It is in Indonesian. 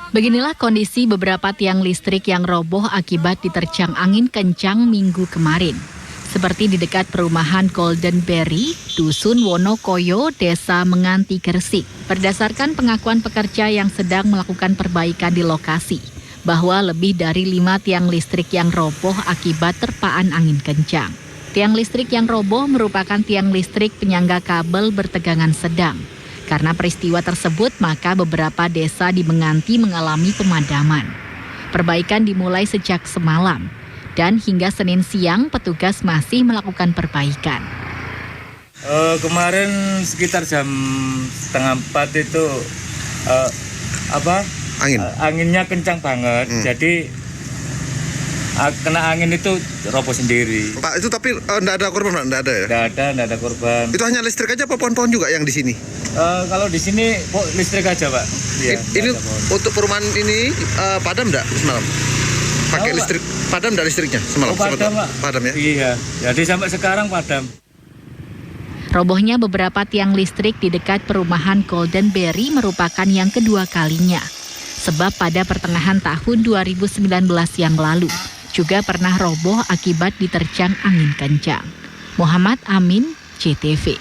Beginilah kondisi beberapa tiang listrik yang roboh akibat diterjang angin kencang minggu kemarin. Seperti di dekat perumahan Golden Berry, Dusun Wonokoyo, Desa Menganti, Gresik. Berdasarkan pengakuan pekerja yang sedang melakukan perbaikan di lokasi, bahwa lebih dari 5 tiang listrik yang roboh akibat terpaan angin kencang. Tiang listrik yang roboh merupakan tiang listrik penyangga kabel bertegangan sedang. Karena peristiwa tersebut, maka beberapa desa di Menganti mengalami pemadaman. Perbaikan dimulai sejak semalam, dan hingga Senin siang petugas masih melakukan perbaikan. Kemarin sekitar jam 3:30 itu anginnya kencang banget, jadi kena angin itu roboh sendiri. Pak, itu tapi enggak ada korban, Pak? Enggak ada ya? Enggak ada korban. Itu hanya listrik aja apa pohon-pohon juga yang di sini? Kalau di sini listrik aja, Pak. Ya, ini untuk perumahan ini padam enggak semalam? Pakai listrik, padam enggak listriknya semalam? Padam, Pak. Padam ya? Iya, jadi sampai sekarang padam. Robohnya beberapa tiang listrik di dekat perumahan Golden Berry merupakan yang kedua kalinya. Sebab pada pertengahan tahun 2019 yang lalu, juga pernah roboh akibat diterjang angin kencang. Muhammad Amin, JTV.